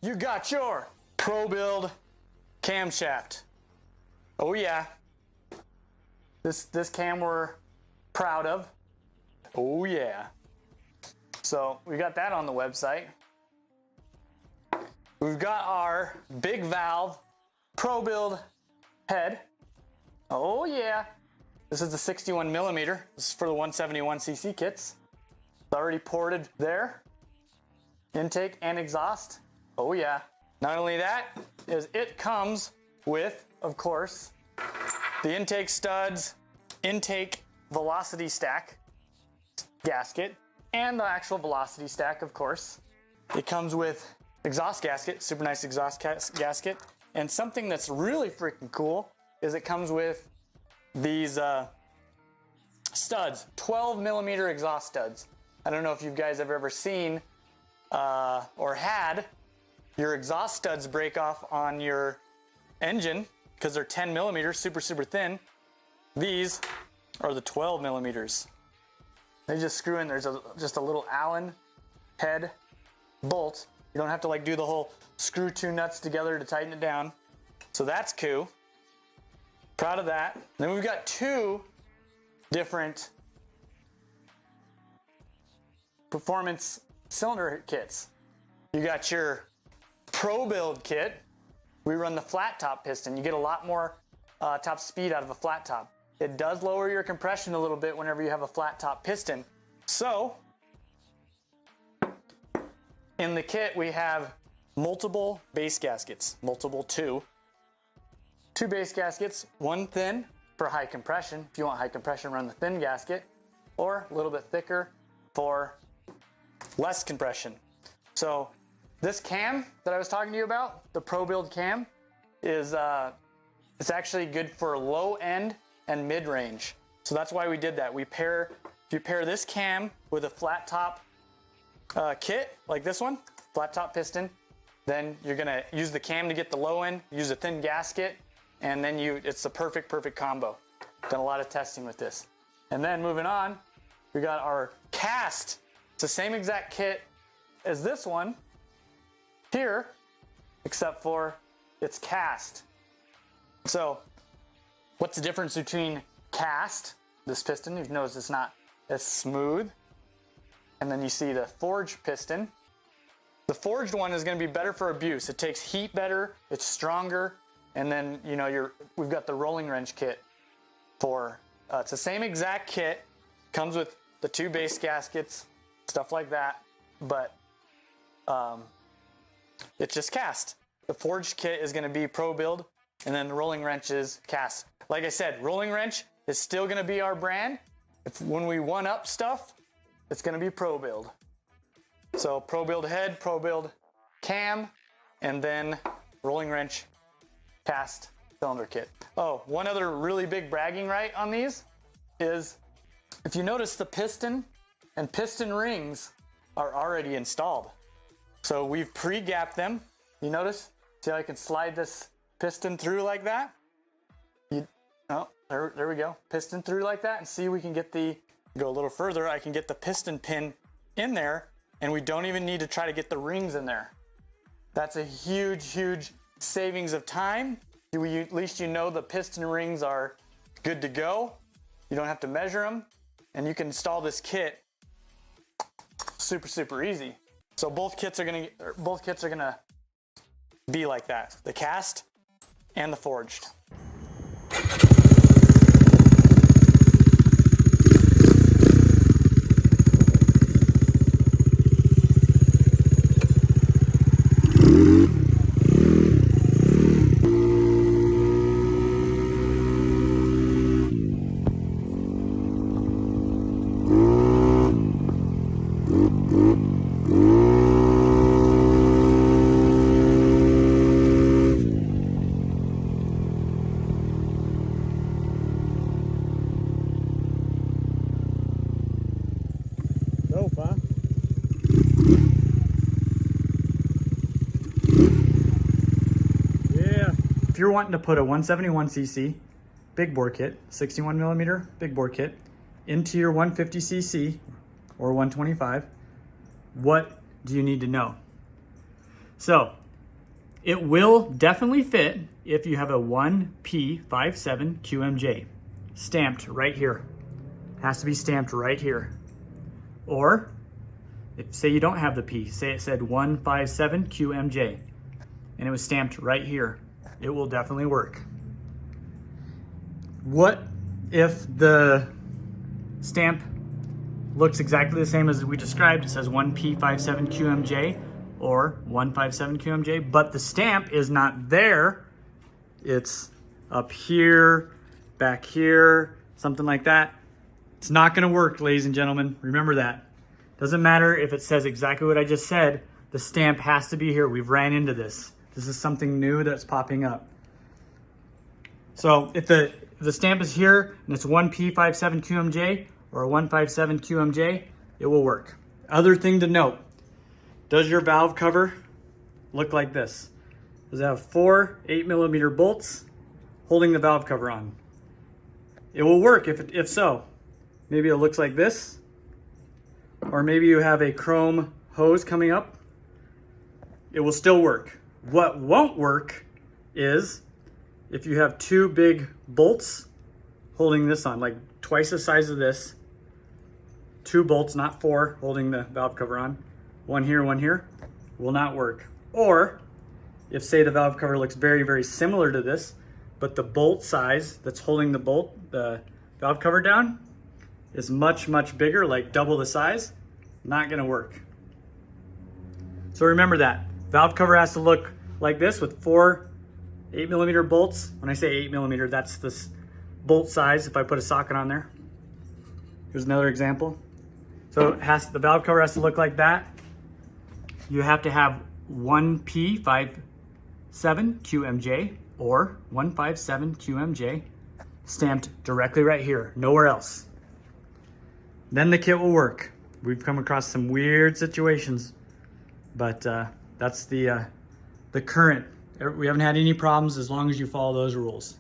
you got your Pro Build camshaft. Oh yeah. This cam we're proud of. Oh yeah. So we got that on the website. We've got our big valve Pro Build head. Oh yeah. This is the 61 millimeter. This is for the 171cc kits. It's already ported there. Intake and exhaust. Oh yeah. Not only that, is it comes with, of course, the intake studs, intake velocity stack gasket, and the actual velocity stack, of course. It comes with exhaust gasket, super nice exhaust gasket, and something that's really freaking cool is it comes with these studs, 12 millimeter exhaust studs. I don't know if you guys have ever seen or had your exhaust studs break off on your engine because they're 10 millimeters, super thin. These are the 12 millimeters. They just screw in. There's just a little Allen head bolt. You don't have to like do the whole screw two nuts together to tighten it down. So that's cool. Proud of that. Then we've got two different performance cylinder kits. You got your Pro Build kit. We run the flat top piston. You get a lot more top speed out of a flat top. It does lower your compression a little bit whenever you have a flat top piston. So in the kit we have multiple base gaskets, two base gaskets, one thin for high compression. If you want high compression, run the thin gasket, or a little bit thicker for less compression. So this cam that I was talking to you about, the Pro Build cam, is it's actually good for low end and mid range. So that's why we did that. If you pair this cam with a flat top kit like this one, flat top piston, then you're gonna use the cam to get the low end, use a thin gasket, and then it's the perfect combo. Done a lot of testing with this. And then moving on, we got our cast. It's the same exact kit as this one here, except for it's cast. So what's the difference between cast, this piston, you've noticed it's not as smooth, and then you see the forged piston. The forged one is going to be better for abuse. It takes heat better, it's stronger, and then we've got the rolling wrench kit for, it's the same exact kit, comes with the two base gaskets, stuff like that, but it's just cast. The forged kit is going to be Pro Build, and then the rolling wrench is cast. Like I said, rolling wrench is still going to be our brand. When we one-up stuff, it's going to be Pro Build. So Pro Build head, Pro Build cam, and then rolling wrench cast cylinder kit. Oh, one other really big bragging right on these is if you notice the piston and piston rings are already installed. So we've pre-gapped them. You notice? See how I can slide this piston through like that? There we go. Piston through like that, and see we can go a little further, I can get the piston pin in there, and we don't even need to try to get the rings in there. That's a huge savings of time. At least you know the piston rings are good to go. You don't have to measure them, and you can install this kit super easy. So both kits are gonna be like that, the cast and the forged. If you're wanting to put a 171cc big bore kit, 61 millimeter big bore kit, into your 150cc or 125, what do you need to know? So it will definitely fit if you have a 1P57QMJ stamped right here. Has to be stamped right here. Or if say you don't have the P, say it said 157QMJ and it was stamped right here, it will definitely work. What if the stamp looks exactly the same as we described? It says 1P57QMJ or 157QMJ, but the stamp is not there. It's up here, back here, something like that. It's not gonna work, ladies and gentlemen. Remember that. Doesn't matter if it says exactly what I just said, the stamp has to be here. We've ran into this. This is something new that's popping up. So if the stamp is here and it's 1P57QMJ or 157QMJ, it will work. Other thing to note, does your valve cover look like this? Does it have 4 8mm bolts holding the valve cover on? It will work if so. Maybe it looks like this, or maybe you have a chrome hose coming up. It will still work. What won't work is if you have 2 big bolts holding this on, like twice the size of this, 2 bolts, not 4, holding the valve cover on. One here, will not work. Or if say the valve cover looks very, very similar to this, but the bolt size that's holding the valve cover down is much, much bigger, like double the size, not gonna work. So remember that. Valve cover has to look like this with 4 8mm bolts. When I say 8mm, that's this bolt size if I put a socket on there. Here's another example. So the valve cover has to look like that. You have to have 1P57QMJ or 157QMJ stamped directly right here, nowhere else. Then the kit will work. We've come across some weird situations, but that's the current. We haven't had any problems as long as you follow those rules.